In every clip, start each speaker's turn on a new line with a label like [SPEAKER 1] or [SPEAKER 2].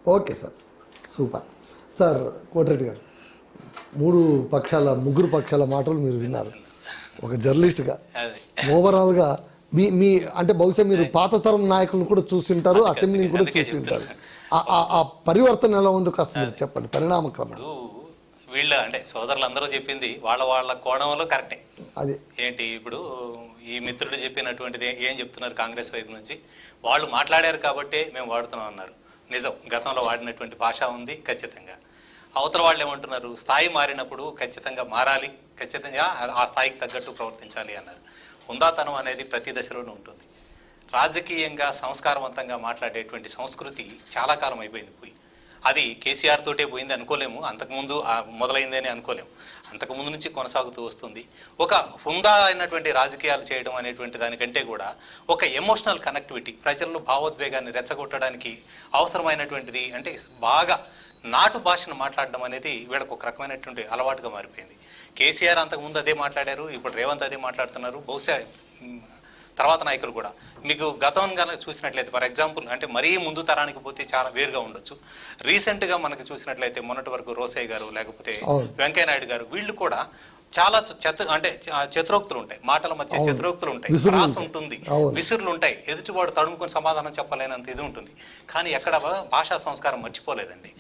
[SPEAKER 1] Okay sir, super. Sir Koti Reddy గారు, ముగ్గురు పక్షాల మాటలు మీరు విన్నారు ఒక జర్నలిస్ట్గా. ఓవరాల్గా మీ అంటే బహుశా మీరు పాత తరం నాయకులను కూడా చూసింటారు, అసెంబ్లీని కూడా చూసింటారు. ఆ పరివర్తన ఎలా ఉందో కాస్త మీరు చెప్పండి, పరిణామక్రమం.
[SPEAKER 2] వీళ్ళ అంటే సోదరులందరూ చెప్పింది వాళ్ళ కోణంలో కరెక్టే.
[SPEAKER 1] అది
[SPEAKER 2] ఏంటి ఇప్పుడు ఈ మిత్రుడు చెప్పినటువంటిది ఏం చెప్తున్నారు కాంగ్రెస్ వైపు నుంచి, వాళ్ళు మాట్లాడారు కాబట్టే మేము వాడుతున్నాం అన్నారు. నిజం, గతంలో వాడినటువంటి భాష ఉంది ఖచ్చితంగా. అవతల వాళ్ళు ఏమంటున్నారు, స్థాయి మారినప్పుడు ఖచ్చితంగా మారాలి, ఖచ్చితంగా ఆ స్థాయికి తగ్గట్టు ప్రవర్తించాలి అన్నారు. హుందాతనం అనేది ప్రతి దశలోనూ ఉంటుంది. రాజకీయంగా సంస్కారవంతంగా మాట్లాడేటువంటి సంస్కృతి చాలా కాలం అయిపోయింది పోయి. అది కేసీఆర్ తోటే పోయింది అనుకోలేము, అంతకుముందు మొదలైందని అనుకోలేము, అంతకుముందు నుంచి కొనసాగుతూ వస్తుంది. ఒక హుందా అయినటువంటి రాజకీయాలు చేయడం అనేటువంటి దానికంటే కూడా ఒక ఎమోషనల్ కనెక్టివిటీ, ప్రజల్లో భావోద్వేగాన్ని రెచ్చగొట్టడానికి అవసరమైనటువంటిది. అంటే బాగా నాటు భాషను మాట్లాడడం అనేది వీళ్ళకు ఒక రకమైనటువంటి అలవాటుగా మారిపోయింది. కేసీఆర్ అంతకుముందు అదే మాట్లాడారు, ఇప్పుడు రేవంత్ అదే మాట్లాడుతున్నారు. బహుశా తర్వాత నాయకులు కూడా మీకు గతం కనుక చూసినట్లయితే, ఫర్ ఎగ్జాంపుల్ అంటే మరీ ముందు తరానికి పోతే చాలా వేరుగా ఉండొచ్చు. రీసెంట్గా మనకి చూసినట్లయితే మొన్నటి వరకు రోసయ్య గారు లేకపోతే వెంకయ్యనాయుడు గారు, వీళ్ళు కూడా చాలా చతురోక్తులు ఉంటాయి, మాటల మధ్య చతురోక్తులు ఉంటాయి, రాసి ఉంటుంది, విసురులు ఉంటాయి, ఎదుటివాడు తడుముకొని సమాధానం చెప్పలేనంత ఇది ఉంటుంది. కానీ ఎక్కడ భాషా సంస్కారం మర్చిపోలేదండి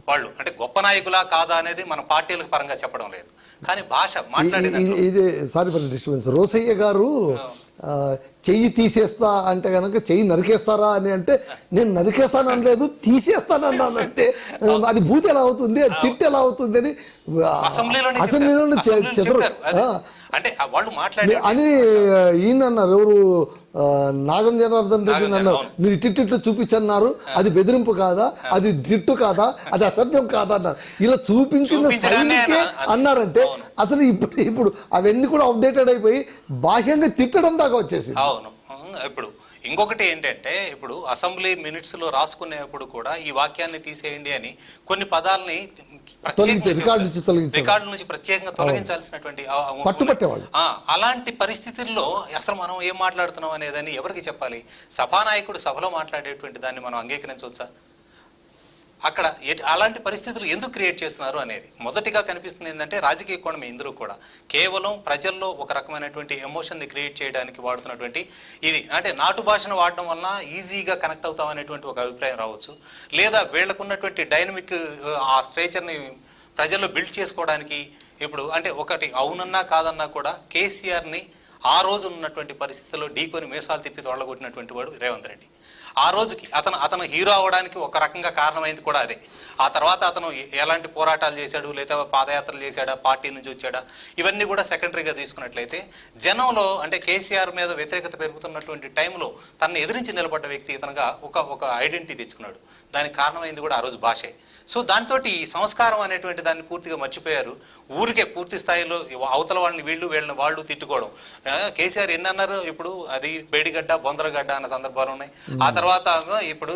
[SPEAKER 2] వాళ్ళు. అంటే గొప్ప నాయకులా కాదా అనేది మన పార్టీలకు పరంగా చెప్పడం లేదు, కానీ భాష మాట్లాడేది.
[SPEAKER 1] ఇది సారీ ఫర్ డిస్టర్బెన్స్. రోసయ్య గారు చెయ్యి తీసేస్తా అంటే కనుక చెయ్యి నరికేస్తారా అని అంటే, నేను నరికేస్తాను అనలేదు, తీసేస్తాను అన్నాను. అంటే అది బూత్ ఎలా అవుతుంది, అది తిట్టు ఎలా అవుతుంది అని అసెంబ్లీలో
[SPEAKER 2] అంటే వాళ్ళు మాట్లాడి
[SPEAKER 1] అని ఈయన అన్నారు. ఎవరు, నాగం జనార్దన్ రెడ్డి అన్నారు, మీరు తిట్టిట్లు చూపించన్నారు, అది బెదిరింపు కాదా, అది తిట్టు కాదా, అది అసభ్యం కాదా అన్నారు. ఇలా చూపించిన అన్నారంటే అసలు ఇప్పుడు అవన్నీ కూడా అప్డేటెడ్ అయిపోయి బాహ్యంగా తిట్టడం దాకా వచ్చేసి.
[SPEAKER 2] అవును. ఇప్పుడు ఇంకొకటి ఏంటంటే, ఇప్పుడు అసెంబ్లీ మినిట్స్లో రాసుకునేప్పుడు కూడా ఈ వాక్యాన్ని తీసేయండి అని కొన్ని పదాలని రికార్డు నుంచి ప్రత్యేకంగా తొలగించాల్సినటువంటి
[SPEAKER 1] పట్టుబట్టేవాళ్ళు.
[SPEAKER 2] అలాంటి పరిస్థితుల్లో అసలు మనం ఏం మాట్లాడుతున్నాం అనేదని ఎవరికి చెప్పాలి? సభానాయకుడు సభలో మాట్లాడేటువంటి దాన్ని మనం అంగీకరించవచ్చా? అక్కడ అలాంటి పరిస్థితులు ఎందుకు క్రియేట్ చేస్తున్నారు అనేది మొదటిగా కనిపిస్తుంది. ఏంటంటే రాజకీయ కోణం ఇందులో కూడా కేవలం ప్రజల్లో ఒక రకమైనటువంటి ఎమోషన్ని క్రియేట్ చేయడానికి వాడుతున్నటువంటి ఇది. అంటే నాటు భాషను వాడడం వలన ఈజీగా కనెక్ట్ అవుతాం అనేటువంటి ఒక అభిప్రాయం రావచ్చు, లేదా వీళ్ళకున్నటువంటి డైనమిక్ ఆ స్ట్రేచర్ని ప్రజల్లో బిల్డ్ చేసుకోవడానికి. ఇప్పుడు అంటే ఒకటి అవునన్నా కాదన్నా కూడా కేసీఆర్ని ఆ రోజు ఉన్నటువంటి పరిస్థితుల్లో ఢీకొని మీసాలు తిప్పి తొడగొట్టినటువంటి వాడు రేవంత్ రెడ్డి. ఆ రోజుకి అతను హీరో అవడానికి ఒక రకంగా కారణమైంది కూడా అదే. ఆ తర్వాత అతను ఎలాంటి పోరాటాలు చేశాడు, లేదా పాదయాత్రలు చేశాడా, పార్టీ నుంచి వచ్చాడా, ఇవన్నీ కూడా సెకండరీగా తీసుకున్నట్లయితే జనంలో అంటే కేసీఆర్ మీద వ్యతిరేకత పెరుగుతున్నటువంటి టైంలో తనను ఎదిరించి నిలబడ్డ వ్యక్తి ఇతనుగా ఒక ఐడెంటిటీ తెచ్చుకున్నాడు. దానికి కారణమైంది కూడా ఆ రోజు భాషే. సో దాంతో ఈ సంస్కారం అనేటువంటి దాన్ని పూర్తిగా మర్చిపోయారు. ఊరికే పూర్తి స్థాయిలో అవతల వాళ్ళని వీళ్ళని వాళ్ళు తిట్టుకోవడం. కేసీఆర్ ఎన్ని అన్నారు, ఇప్పుడు అది బేడిగడ్డ బొందరగడ్డ అన్న సందర్భాలు ఉన్నాయి. ఆ తర్వాత ఇప్పుడు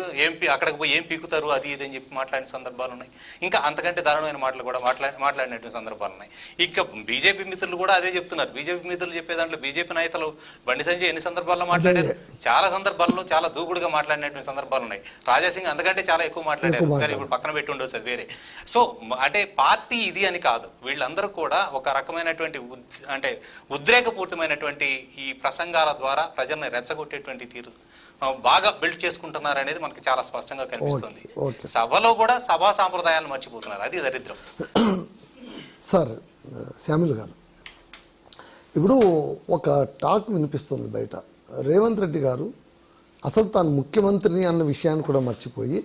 [SPEAKER 2] అక్కడికి పోయి ఏం పీకుతారు అది ఇది అని చెప్పి మాట్లాడిన సందర్భాలు ఉన్నాయి. ఇంకా అంతకంటే దారుణమైన మాటలు కూడా మాట్లాడినటువంటి సందర్భాలు ఉన్నాయి. ఇంకా బీజేపీ మిత్రులు కూడా అదే చెప్తున్నారు. బీజేపీ మిత్రులు చెప్పే దాంట్లో బీజేపీ నాయకులు బండి సంజయ్ ఎన్ని సందర్భాల్లో మాట్లాడారు, చాలా సందర్భాల్లో చాలా దూకుడుగా మాట్లాడినటువంటి సందర్భాలు ఉన్నాయి. రాజాసింగ్ అంతకంటే చాలా ఎక్కువ మాట్లాడారు. సరే ఇప్పుడు పక్కన పెట్టి ఉండొచ్చు, అది వేరే. సో అంటే పార్టీ ఇది అని కాదు, వీళ్ళందరూ కూడా ఒక రకమైనటువంటి అంటే ఉద్రేకపూరితమైనటువంటి ఈ ప్రసంగాల ద్వారా ప్రజల్ని రెచ్చగొట్టేటువంటి తీరు బాగా బిల్డ్ చేసుకుంటున్నారు అనేది మనకి చాలా స్పష్టంగా కనిపిస్తుంది. సభలో కూడా సభా సాంప్రదాయాలను మర్చిపోతున్నారు, అది దరిద్రం.
[SPEAKER 1] సార్ శ్యామిల్ గారు, ఇప్పుడు ఒక టాక్ వినిపిస్తుంది బయట, రేవంత్ రెడ్డి గారు అసలు తాను ముఖ్యమంత్రిని అన్న విషయాన్ని కూడా మర్చిపోయి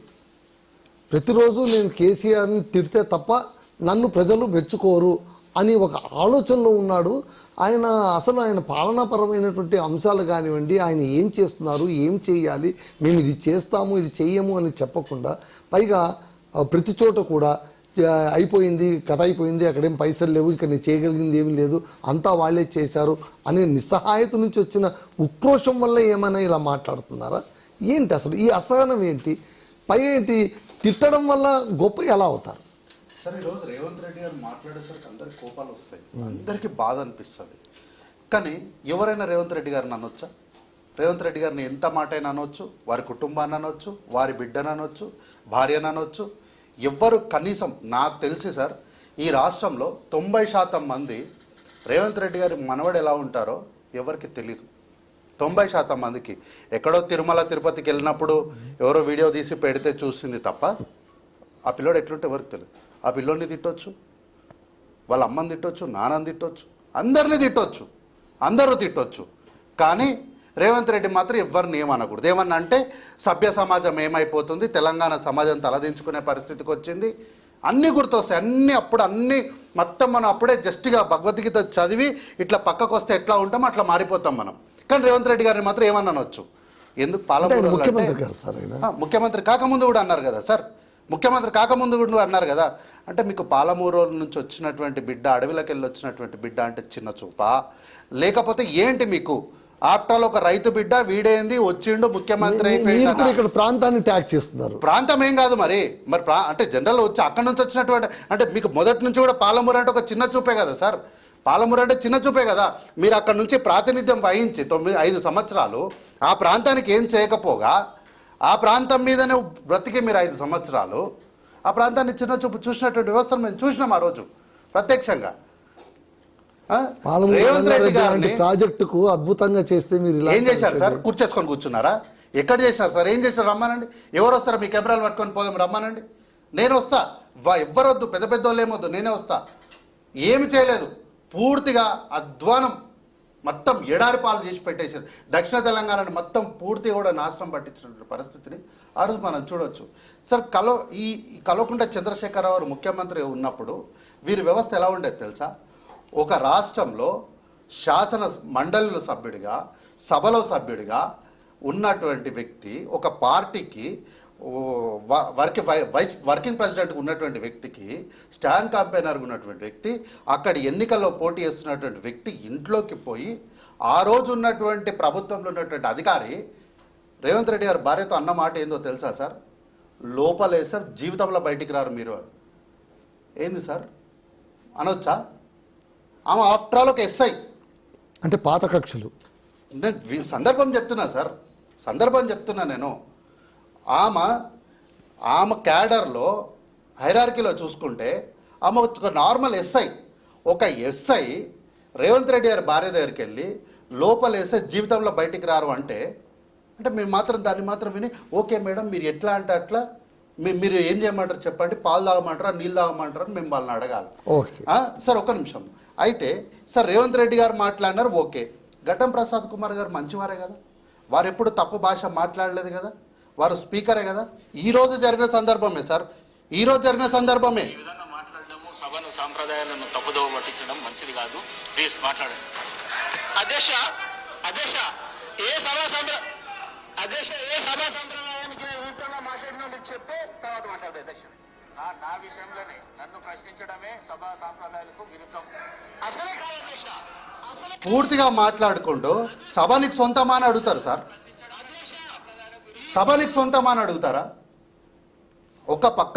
[SPEAKER 1] ప్రతిరోజు నేను కేసీఆర్ని తిడితే తప్ప నన్ను ప్రజలు మెచ్చుకోరు అని ఒక ఆలోచనలో ఉన్నాడు. ఆయన పాలనాపరమైనటువంటి అంశాలు కానివ్వండి, ఆయన ఏం చేస్తున్నారు, ఏం చేయాలి, మేము ఇది చేస్తాము ఇది చెయ్యము అని చెప్పకుండా, పైగా ప్రతి చోట కూడా అయిపోయింది, కథ అయిపోయింది, అక్కడేం పైసలు లేవు, ఇక్కడ నేను చేయగలిగింది ఏమీ లేదు, అంతా వాళ్ళే చేశారు అనే నిస్సహాయత నుంచి వచ్చిన ఉక్రోషం వల్ల ఏమైనా ఇలా మాట్లాడుతున్నారా ఏంటి? అసలు ఈ అసహనం ఏంటి? పైగా ఏంటి, తిట్టడం వల్ల గొప్ప ఎలా అవుతారు?
[SPEAKER 3] సరే, ఈరోజు రేవంత్ రెడ్డి గారు మాట్లాడేసరికి అందరికి కోపాలు వస్తాయి, అందరికీ బాధ అనిపిస్తుంది. కానీ ఎవరైనా రేవంత్ రెడ్డి గారిని అనొచ్చా? రేవంత్ రెడ్డి గారిని ఎంత మాట అయినా అనొచ్చు, వారి కుటుంబాన్ని అనొచ్చు, వారి బిడ్డను అనొచ్చు, భార్యను అనొచ్చు, ఎవ్వరు కనీసం నాకు తెలిసి సార్ ఈ రాష్ట్రంలో 90% మంది రేవంత్ రెడ్డి గారి మనవడు ఎలా ఉంటారో ఎవరికి తెలీదు. 90% మందికి ఎక్కడో తిరుమల తిరుపతికి వెళ్ళినప్పుడు ఎవరో వీడియో తీసి పెడితే చూసింది తప్ప ఆ పిల్లోడు ఎట్లుంటే ఎవరికి తెలియదు. ఆ పిల్లోడిని తిట్టొచ్చు, వాళ్ళ అమ్మని తిట్టొచ్చు, నాన్నని తిట్టొచ్చు, అందరినీ తిట్టొచ్చు, అందరూ తిట్టొచ్చు. కానీ రేవంత్ రెడ్డి మాత్రం ఎవరిని ఏమనకూడదు. ఏమన్నా అంటే సభ్య సమాజం ఏమైపోతుంది, తెలంగాణ సమాజం తలదించుకునే పరిస్థితికి వచ్చింది, అన్నీ గుర్తొస్తాయి. అన్నీ మొత్తం మనం అప్పుడే జస్ట్గా భగవద్గీత చదివి ఇట్లా పక్కకు వస్తే ఎట్లా ఉంటామో అట్లా మారిపోతాం మనం. కానీ రేవంత్ రెడ్డి గారిని మాత్రం ఏమనొచ్చు. ఎందుకు పాలమూరు ముఖ్యమంత్రి కాకముందు కూడా అన్నారు కదా సార్, ముఖ్యమంత్రి కాకముందు కూడా అన్నారు కదా. అంటే మీకు పాలమూరు నుంచి వచ్చినటువంటి బిడ్డ, అడవిలోకి వెళ్ళి వచ్చినటువంటి బిడ్డ అంటే చిన్న చూపా, లేకపోతే ఏంటి మీకు? ఆఫ్టర్ ఆల్ ఒక రైతు బిడ్డ వీడేంది వచ్చిండు ముఖ్యమంత్రి అయిపోయింది.
[SPEAKER 1] ఇక్కడ ప్రాంతాన్ని ట్యాగ్ చేస్తున్నారు.
[SPEAKER 3] ప్రాంతం ఏం కాదు మరి అంటే జనరల్ వచ్చి అక్కడి నుంచి వచ్చినటువంటి అంటే మీకు మొదటి నుంచి కూడా పాలమూరు అంటే ఒక చిన్న చూపే కదా సార్. పాలమూరు అంటే చిన్న చూపే కదా. మీరు అక్కడ నుంచి ప్రాతినిధ్యం వహించి 5 సంవత్సరాలు ఆ ప్రాంతానికి ఏం చేయకపోగా ఆ ప్రాంతం మీదనే బ్రతికి మీరు 5 సంవత్సరాలు ఆ ప్రాంతాన్ని చిన్న చూపు చూసినటువంటి వ్యవస్థను మేము చూసినాం ఆ రోజు ప్రత్యక్షంగా. రేవంత్ రెడ్డి గారిని
[SPEAKER 1] ప్రాజెక్టుకు అద్భుతంగా చేస్తే మీరు
[SPEAKER 3] ఏం చేశారు సార్? కూర్చేసుకొని కూర్చున్నారా? ఎక్కడ చేశారు సార్? ఏం చేశారు? రమ్మానండి. ఎవరు వస్తారా? మీ కెమెరాలు పట్టుకొని పోదాం, రమ్మానండి. నేను వస్తా. ఎవ్వరొద్దు, పెద్ద పెద్ద వాళ్ళు ఏమొద్దు, నేనే వస్తా. ఏమి చేయలేదు, పూర్తిగా అధ్వానం, మొత్తం ఎడారి పాలు చేసి పెట్టేశారు. దక్షిణ తెలంగాణని మొత్తం పూర్తిగా కూడా నాశనం పట్టించినటువంటి పరిస్థితిని ఆ రోజు మనం చూడవచ్చు సార్. ఈ కల్వకుంట్ల చంద్రశేఖరరావు గారు ముఖ్యమంత్రి ఉన్నప్పుడు వీరి వ్యవస్థ ఎలా ఉండేది తెలుసా? ఒక రాష్ట్రంలో శాసన మండలిలో సభ్యుడిగా, సభలో సభ్యుడిగా ఉన్నటువంటి వ్యక్తి, ఒక పార్టీకి వర్కింగ్ ప్రెసిడెంట్గా ఉన్నటువంటి వ్యక్తికి, స్టాండ్ క్యాంపెయినర్గా ఉన్నటువంటి వ్యక్తి, అక్కడ ఎన్నికల్లో పోటీ చేస్తున్నటువంటి వ్యక్తి ఇంట్లోకి పోయి ఆ రోజు ఉన్నటువంటి ప్రభుత్వంలో ఉన్నటువంటి అధికారి రేవంత్ రెడ్డి గారు భార్యతో అన్న మాట ఏందో తెలుసా సార్? లోపలే సార్, జీవితంలో బయటికి రారు మీరు. ఏంది సార్ అనొచ్చా? ఆమె ఆఫ్టర్ ఆల్ ఒక ఎస్ఐ
[SPEAKER 1] అంటే పాత కక్షలు.
[SPEAKER 3] నేను సందర్భం చెప్తున్నా సార్, సందర్భం చెప్తున్నా నేను. ఆమె క్యాడర్లో హైరార్కీలో చూసుకుంటే ఆమె ఒక నార్మల్ ఎస్ఐ. ఒక ఎస్ఐ రేవంత్ రెడ్డి గారి భార్య దగ్గరికి వెళ్ళి లోపల వేస్తే జీవితంలో బయటికి రారు అంటే మేము మాత్రం దాన్ని మాత్రం విని ఓకే మేడం మీరు ఎట్లా అంటే అట్లా మీరు ఏం చేయమంటారు చెప్పండి, పాలు తాగమంటారా నీళ్ళు తాగమంటారా అని మేము వాళ్ళని అడగాలి. సార్ ఒక నిమిషం. అయితే సార్ రేవంత్ రెడ్డి గారు మాట్లాడినారు, ఓకే. ఘట్టం ప్రసాద్ కుమార్ గారు మంచివారే కదా, వారు ఎప్పుడు తప్పు భాష మాట్లాడలేదు కదా, వారు స్పీకరే కదా. ఈరోజు జరిగిన సందర్భమే సార్, ఈరోజు జరిగిన సందర్భమే.
[SPEAKER 4] సభను సాంప్రదాయాలను తప్పుదోవ పట్టించడం మంచిది కాదు. ప్లీజ్ మాట్లాడండి. అధ్యక్ష ఏ సభా సంప్రదాయానికి ఊటంగా మాట్లాడినా మీకు చెప్తే తర్వాత మాట్లాడదు. అధ్యక్ష నా విషయంలోనే నన్ను ప్రశ్నించడమే సభా సాంప్రదాయాలకు విరుద్ధం. అసలే కాదు అధ్యక్ష.
[SPEAKER 3] పూర్తిగా మాట్లాడుకుంటూ సభనికి సొంతమా అని అడుగుతారు సార్. సభనికి సొంతమా అని అడుగుతారా? ఒక పక్క